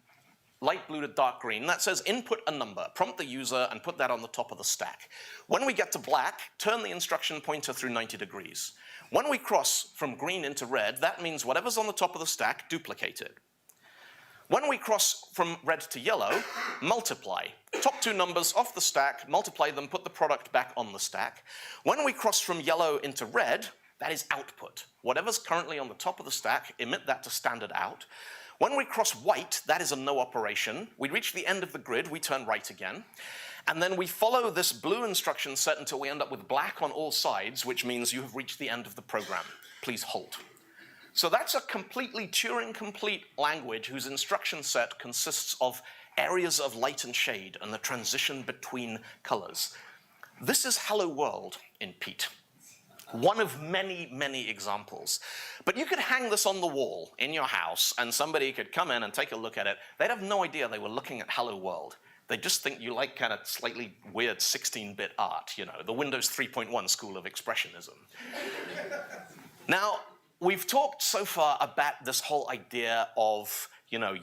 light blue to dark green, that says input a number, prompt the user and put that on the top of the stack. When we get to black, turn the instruction pointer through 90 degrees. When we cross from green into red, that means whatever's on the top of the stack, duplicate it. When we cross from red to yellow, multiply. Top two numbers off the stack, multiply them, put the product back on the stack. When we cross from yellow into red, that is output. Whatever's currently on the top of the stack, emit that to standard out. When we cross white, that is a no operation. We reach the end of the grid, we turn right again. And then we follow this blue instruction set until we end up with black on all sides, which means you have reached the end of the program. Please halt. So that's a completely Turing-complete language whose instruction set consists of areas of light and shade and the transition between colors. This is Hello World in Pete. One of many, many examples. But you could hang this on the wall in your house and somebody could come in and take a look at it. They'd have no idea they were looking at Hello World. They'd just think you like kind of slightly weird 16-bit art, you know, the Windows 3.1 school of expressionism. Now, we've talked so far about this whole idea of, you know,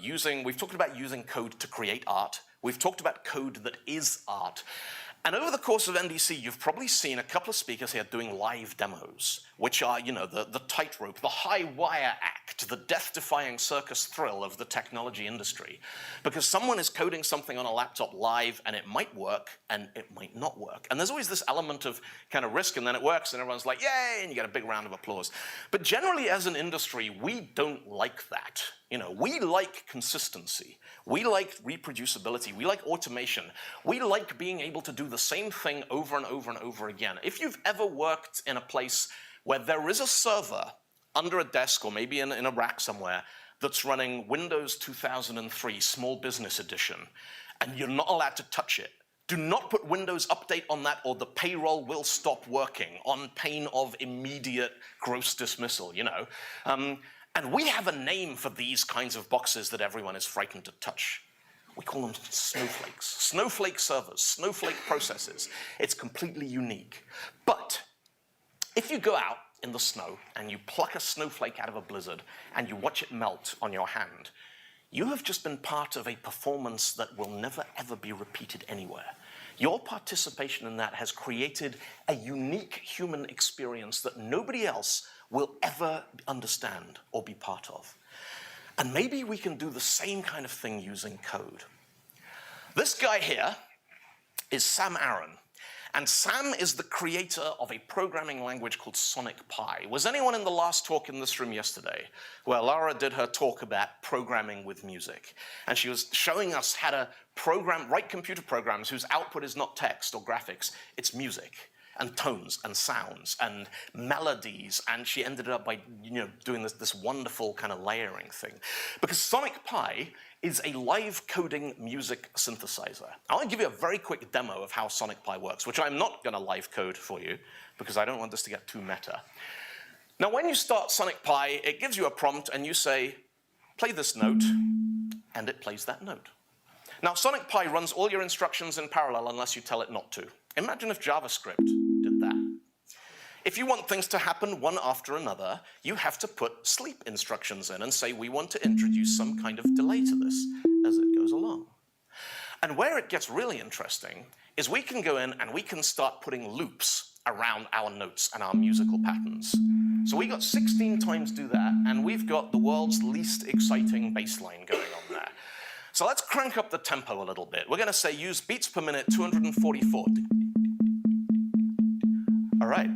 we've talked about using code to create art. We've talked about code that is art. And over the course of NDC, you've probably seen a couple of speakers here doing live demos, which are, you know, the tightrope, the high wire act, the death-defying circus thrill of the technology industry. Because someone is coding something on a laptop live, and it might work, and it might not work. And there's always this element of kind of risk, and then it works, and everyone's like, yay, and you get a big round of applause. But generally, as an industry, we don't like that. You know, we like consistency. We like reproducibility. We like automation. We like being able to do the same thing over and over and over again. If you've ever worked in a place where there is a server under a desk or maybe in a rack somewhere that's running Windows 2003 Small Business Edition, and you're not allowed to touch it, do not put Windows Update on that or the payroll will stop working on pain of immediate gross dismissal, you know. And we have a name for these kinds of boxes that everyone is frightened to touch. We call them snowflakes. Snowflake servers, snowflake processes. It's completely unique. But if you go out in the snow and you pluck a snowflake out of a blizzard and you watch it melt on your hand, you have just been part of a performance that will never, ever be repeated anywhere. Your participation in that has created a unique human experience that nobody else will ever understand or be part of. And maybe we can do the same kind of thing using code. This guy here is Sam Aaron. And Sam is the creator of a programming language called Sonic Pi. Was anyone in the last talk in this room yesterday where Lara did her talk about programming with music? And she was showing us how to write computer programs whose output is not text or graphics, it's music and tones and sounds and melodies, and she ended up by, you know, doing this wonderful kind of layering thing. Because Sonic Pi is a live coding music synthesizer. I want to give you a very quick demo of how Sonic Pi works, which I'm not going to live code for you because I don't want this to get too meta. Now, when you start Sonic Pi, it gives you a prompt and you say, play this note, and it plays that note. Now, Sonic Pi runs all your instructions in parallel unless you tell it not to. Imagine if JavaScript did that. If you want things to happen one after another, you have to put sleep instructions in and say, we want to introduce some kind of delay to this as it goes along. And where it gets really interesting is we can go in and we can start putting loops around our notes and our musical patterns. So we got 16 times do that, and we've got the world's least exciting bass line going on there. So let's crank up the tempo a little bit. We're going to say use beats per minute 244. All right,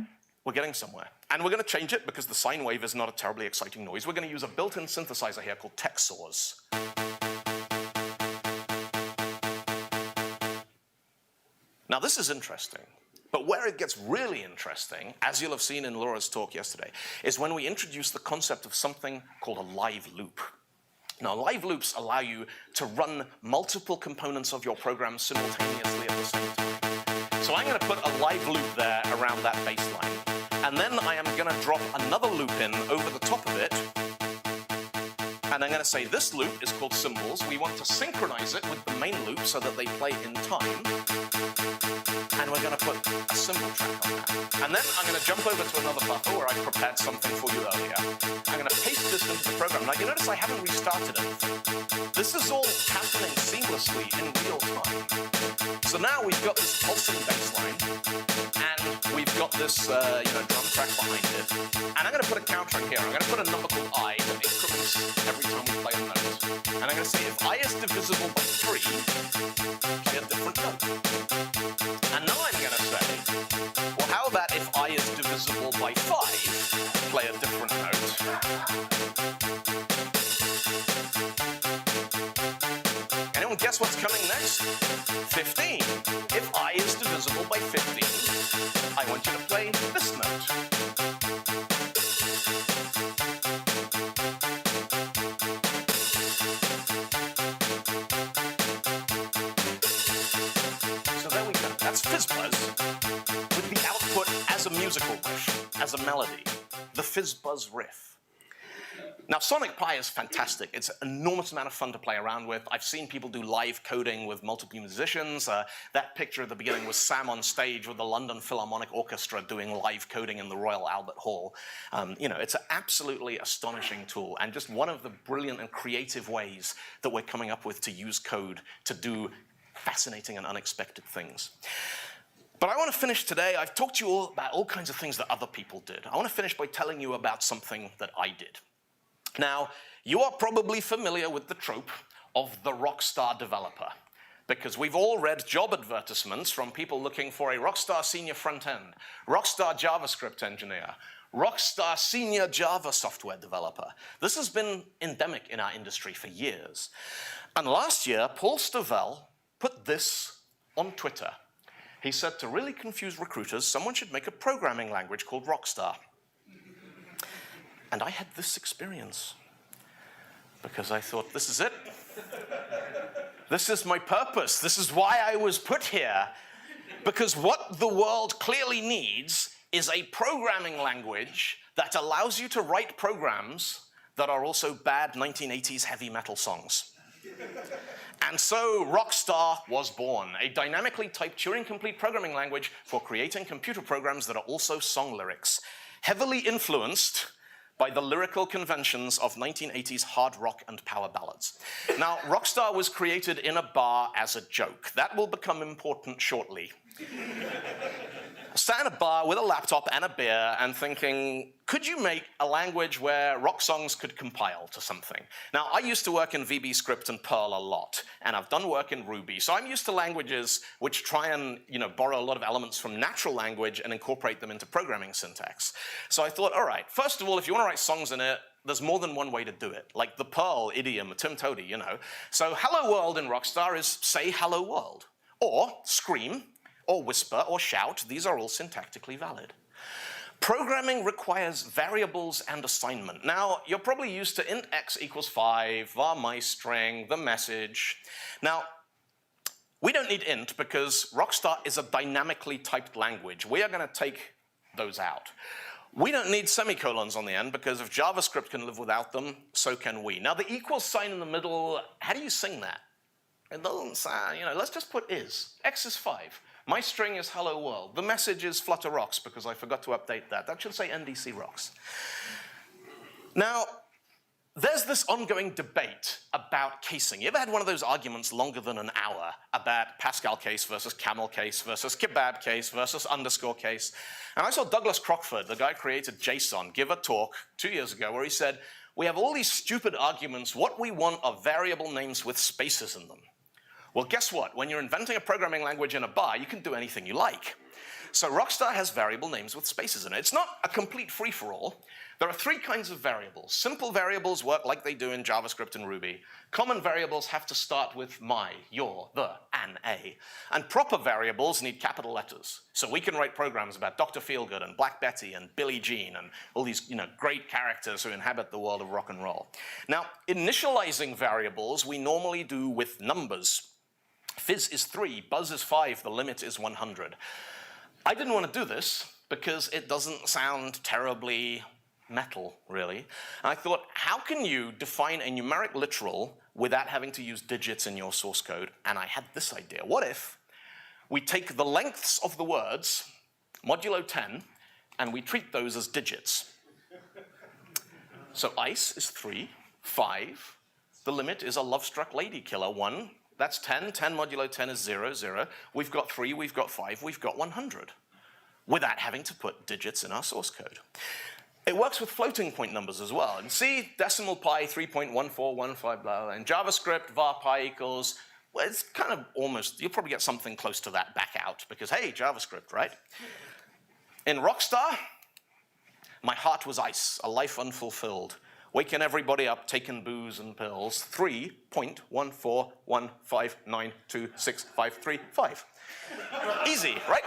we're getting somewhere. And we're going to change it because the sine wave is not a terribly exciting noise. We're going to use a built-in synthesizer here called Texors. Now this is interesting, but where it gets really interesting, as you'll have seen in Laura's talk yesterday, is when we introduce the concept of something called a live loop. Now, live loops allow you to run multiple components of your program simultaneously at the same time. So I'm going to put a live loop there around that bass line, and then I am going to drop another loop in over the top of it, and I'm going to say this loop is called cymbals. We want to synchronize it with the main loop so that they play in time. And we're going to put a cymbal track on that. And then I'm going to jump over to another buffer where I prepared something for you earlier. I'm going to paste this into the program. Now you notice I haven't restarted anything. This is all happening seamlessly in real time. So now we've got this pulsing bass line, and we've got this drum track behind it. And I'm going to put a counter in here. I'm going to put a number called I that increments every time we play a note. And I'm going to say if I is divisible by 3, play a different note. And now I'm going to say, well, how about if I is divisible by 5, play a different note. Anyone guess what's coming next? 15. If I is divisible by 15, I want you to play this note. That's FizzBuzz with the output as a musical riff, as a melody, the FizzBuzz riff. Now, Sonic Pi is fantastic. It's an enormous amount of fun to play around with. I've seen people do live coding with multiple musicians. That picture at the beginning was Sam on stage with the London Philharmonic Orchestra doing live coding in the Royal Albert Hall. It's an absolutely astonishing tool and just one of the brilliant and creative ways that we're coming up with to use code to do fascinating and unexpected things. But I want to finish today. I've talked to you all about all kinds of things that other people did. I want to finish by telling you about something that I did. Now, you are probably familiar with the trope of the rockstar developer, because we've all read job advertisements from people looking for a rockstar senior front-end, rockstar JavaScript engineer, rockstar senior Java software developer. This has been endemic in our industry for years. And last year, Paul Stovall put this on Twitter. He said, to really confuse recruiters, someone should make a programming language called Rockstar. And I had this experience because I thought, this is it. This is my purpose. This is why I was put here. Because what the world clearly needs is a programming language that allows you to write programs that are also bad 1980s heavy metal songs. And so Rockstar was born, a dynamically typed Turing-complete programming language for creating computer programs that are also song lyrics, heavily influenced by the lyrical conventions of 1980s hard rock and power ballads. Now, Rockstar was created in a bar as a joke. That will become important shortly. I sat in a bar with a laptop and a beer and thinking, could you make a language where rock songs could compile to something? Now, I used to work in VBScript and Perl a lot, and I've done work in Ruby, so I'm used to languages which try and borrow a lot of elements from natural language and incorporate them into programming syntax. So I thought, all right, first of all, if you want to write songs in it, there's more than one way to do it, like the Perl idiom, Tim Toady, So hello world in Rockstar is say hello world, or scream, or whisper, or shout. These are all syntactically valid. Programming requires variables and assignment. Now, you're probably used to int x equals 5, var myString, the message. Now, we don't need int because Rockstar is a dynamically typed language. We are going to take those out. We don't need semicolons on the end because if JavaScript can live without them, so can we. Now, the equals sign in the middle, how do you sing that? It doesn't sound, let's just put is. X is 5. My string is hello world. The message is Flutter rocks because I forgot to update that. That should say NDC rocks. Now, there's this ongoing debate about casing. You ever had one of those arguments longer than an hour about Pascal case versus camel case versus kebab case versus underscore case? And I saw Douglas Crockford, the guy who created JSON, give a talk 2 years ago where he said, we have all these stupid arguments. What we want are variable names with spaces in them. Well, guess what? When you're inventing a programming language in a bar, you can do anything you like. So Rockstar has variable names with spaces in it. It's not a complete free-for-all. There are three kinds of variables. Simple variables work like they do in JavaScript and Ruby. Common variables have to start with my, your, the, an, a. And proper variables need capital letters. So we can write programs about Dr. Feelgood and Black Betty and Billie Jean and all these great characters who inhabit the world of rock and roll. Now, initializing variables we normally do with numbers. Fizz is 3, Buzz is 5, the limit is 100. I didn't want to do this because it doesn't sound terribly metal, really. And I thought, how can you define a numeric literal without having to use digits in your source code? And I had this idea. What if we take the lengths of the words, modulo 10, and we treat those as digits? So ice is 3, 5. The limit is a love-struck lady killer, 1. That's 10. 10 modulo 10 is 0, 0. We've got 3, we've got 5, we've got 100, without having to put digits in our source code. It works with floating point numbers as well. In C, decimal pi 3.1415, blah, blah. In JavaScript, var pi equals, well, it's kind of almost, you'll probably get something close to that back out, because hey, JavaScript, right? In Rockstar, my heart was ice, a life unfulfilled. Waking everybody up, taking booze and pills, 3.141592653.5. Easy, right?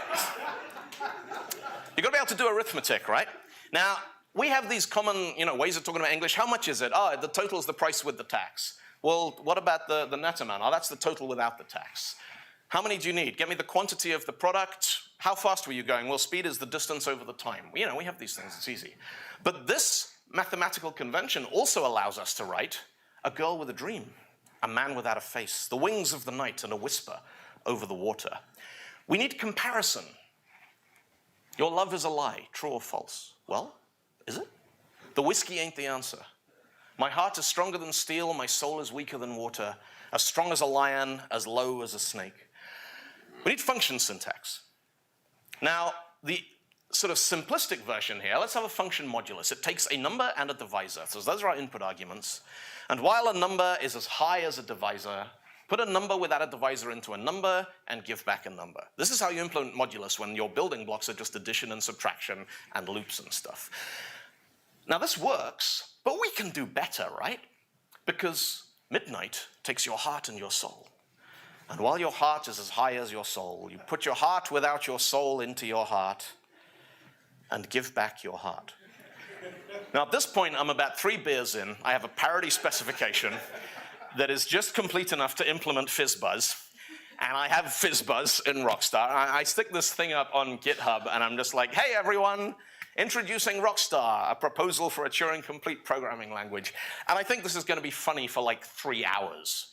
You've got to be able to do arithmetic, right? Now, we have these common ways of talking about English. How much is it? Oh, the total is the price with the tax. Well, what about the net amount? Oh, that's the total without the tax. How many do you need? Get me the quantity of the product. How fast were you going? Well, speed is the distance over the time. We have these things. It's easy. But this mathematical convention also allows us to write a girl with a dream, a man without a face, the wings of the night and a whisper over the water. We need comparison. Your love is a lie, true or false? Well, is it? The whiskey ain't the answer. My heart is stronger than steel, my soul is weaker than water, as strong as a lion, as low as a snake. We need function syntax. Now, the sort of simplistic version here, let's have a function modulus. It takes a number and a divisor. So those are our input arguments. And while a number is as high as a divisor, put a number without a divisor into a number and give back a number. This is how you implement modulus when your building blocks are just addition and subtraction and loops and stuff. Now this works, but we can do better, right? Because midnight takes your heart and your soul. And while your heart is as high as your soul, you put your heart without your soul into your heart and give back your heart. Now at this point, I'm about 3 beers in. I have a parity specification that is just complete enough to implement FizzBuzz. And I have FizzBuzz in Rockstar. I stick this thing up on GitHub, and I'm just like, hey, everyone, introducing Rockstar, a proposal for a Turing-complete programming language. And I think this is going to be funny for like 3 hours,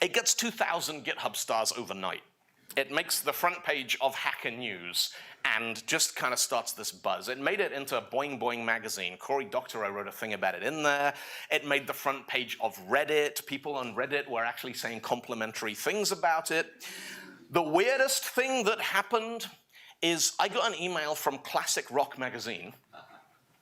It gets 2,000 GitHub stars overnight. It makes the front page of Hacker News and just kind of starts this buzz. It made it into Boing Boing magazine. Cory Doctorow wrote a thing about it in there. It made the front page of Reddit. People on Reddit were actually saying complimentary things about it. The weirdest thing that happened is I got an email from Classic Rock magazine,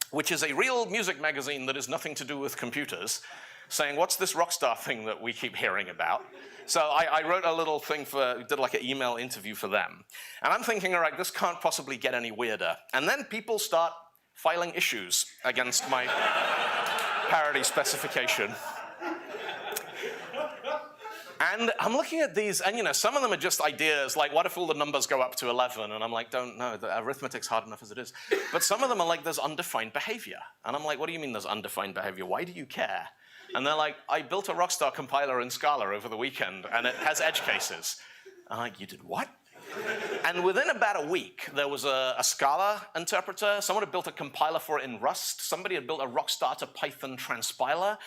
which is a real music magazine that has nothing to do with computers, saying, what's this Rockstar thing that we keep hearing about? So I wrote a little thing did like an email interview for them. And I'm thinking, all right, this can't possibly get any weirder. And then people start filing issues against my parity specification. And I'm looking at these, and some of them are just ideas like, what if all the numbers go up to 11? And I'm like, don't know, the arithmetic's hard enough as it is. But some of them are like, there's undefined behavior. And I'm like, what do you mean there's undefined behavior? Why do you care? And they're like, I built a Rockstar compiler in Scala over the weekend, and it has edge cases. I'm like, you did what? And within about a week, there was a Scala interpreter. Someone had built a compiler for it in Rust. Somebody had built a Rockstar to Python transpiler.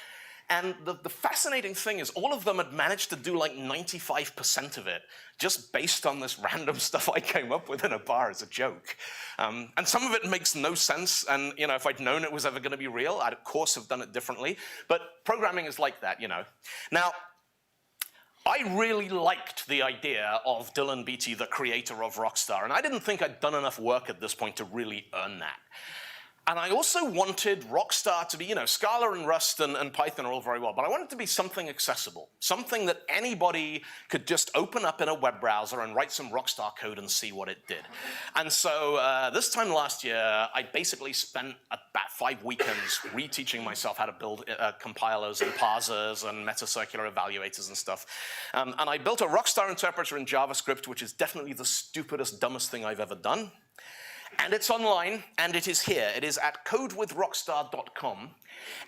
And the fascinating thing is all of them had managed to do like 95% of it just based on this random stuff I came up with in a bar as a joke. And some of it makes no sense. And if I'd known it was ever going to be real, I'd of course have done it differently. But programming is like that, Now, I really liked the idea of Dylan Beattie, the creator of Rockstar. And I didn't think I'd done enough work at this point to really earn that. And I also wanted Rockstar to be, Scala and Rust and Python are all very well, but I wanted it to be something accessible, something that anybody could just open up in a web browser and write some Rockstar code and see what it did. And so this time last year, I basically spent about 5 weekends reteaching myself how to build compilers and parsers and meta-circular evaluators and stuff. And I built a Rockstar interpreter in JavaScript, which is definitely the stupidest, dumbest thing I've ever done. And it's online, and it is here. It is at codewithrockstar.com.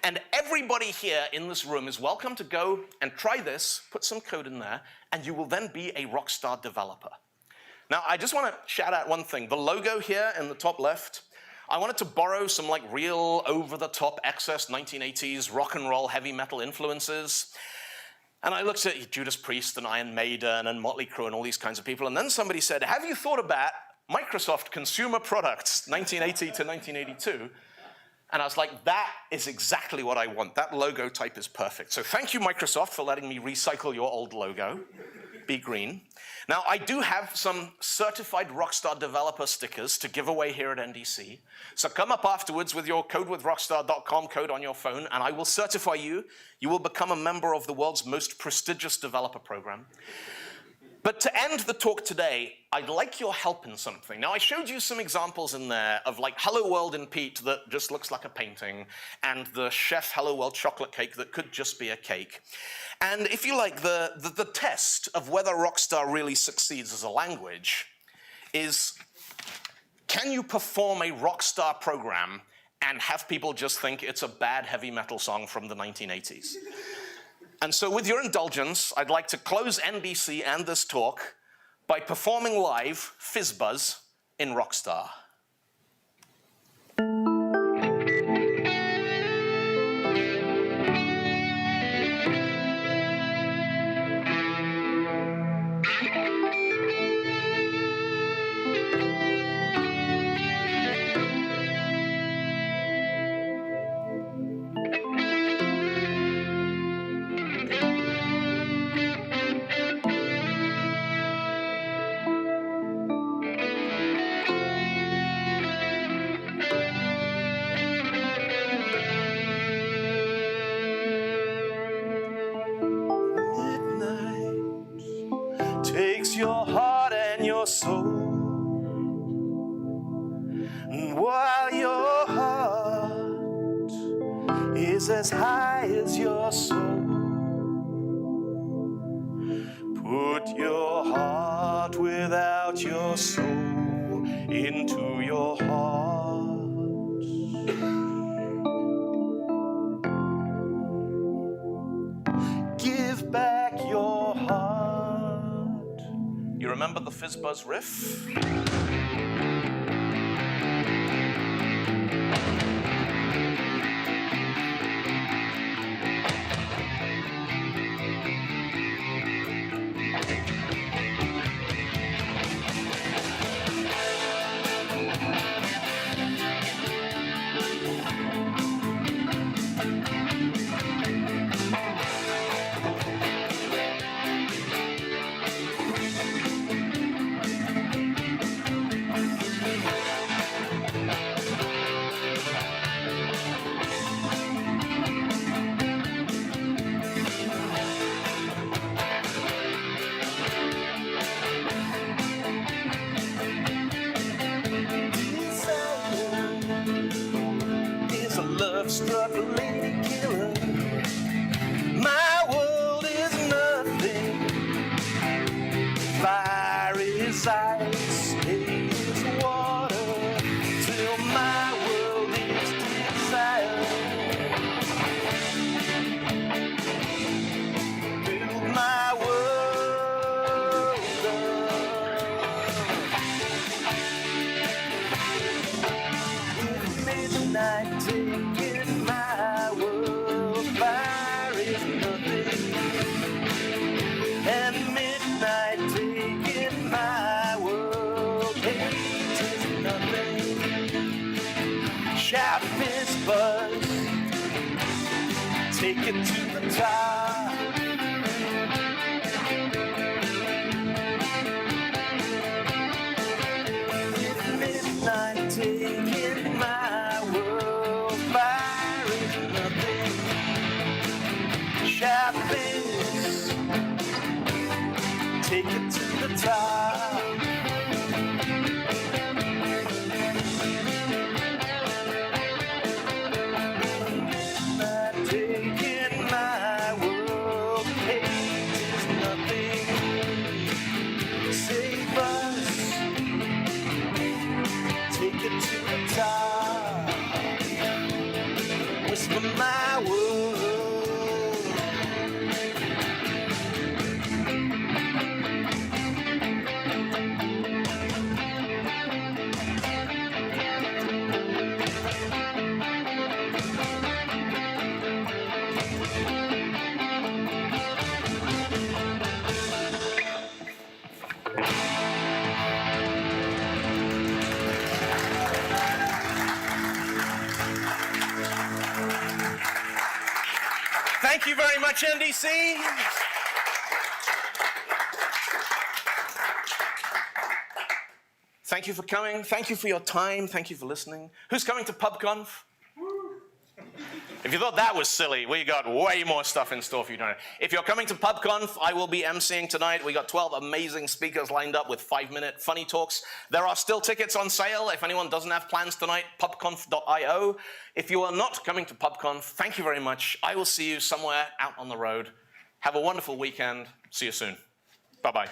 And everybody here in this room is welcome to go and try this, put some code in there, and you will then be a Rockstar developer. Now, I just want to shout out one thing. The logo here in the top left, I wanted to borrow some real over-the-top excess 1980s rock and roll heavy metal influences. And I looked at Judas Priest and Iron Maiden and Motley Crue and all these kinds of people, and then somebody said, have you thought about Microsoft Consumer Products, 1980 to 1982. And I was like, that is exactly what I want. That logo type is perfect. So thank you, Microsoft, for letting me recycle your old logo. Be green. Now, I do have some certified Rockstar developer stickers to give away here at NDC. So come up afterwards with your codewithrockstar.com code on your phone, and I will certify you. You will become a member of the world's most prestigious developer program. But to end the talk today, I'd like your help in something. Now, I showed you some examples in there of Hello World in Pete that just looks like a painting, and the Chef Hello World chocolate cake that could just be a cake. And if you like, the test of whether Rockstar really succeeds as a language is, can you perform a Rockstar program and have people just think it's a bad heavy metal song from the 1980s? And so with your indulgence, I'd like to close NDC and this talk by performing live FizzBuzz in Rockstar. Takes your heart and your soul, and while your heart is as high as your soul, put your heart without your soul into your heart. Give back your heart. You remember the FizzBuzz riff? Love-struck lady killer. My world is nothing. Fire is ice, is water, till my world is desire. Build my world up. Midnight taking my world, fire is nothing. And midnight taking my world, hate is nothing. Shout FizzBuzz, take it to the top. Midnight taking my world. Thank you very much, NDC. Thank you for coming. Thank you for your time. Thank you for listening. Who's coming to PubConf? If you thought that was silly, we got way more stuff in store for you tonight. If you're coming to PubConf, I will be emceeing tonight. We got 12 amazing speakers lined up with 5-minute funny talks. There are still tickets on sale. If anyone doesn't have plans tonight, pubconf.io. If you are not coming to PubConf, thank you very much. I will see you somewhere out on the road. Have a wonderful weekend. See you soon. Bye-bye.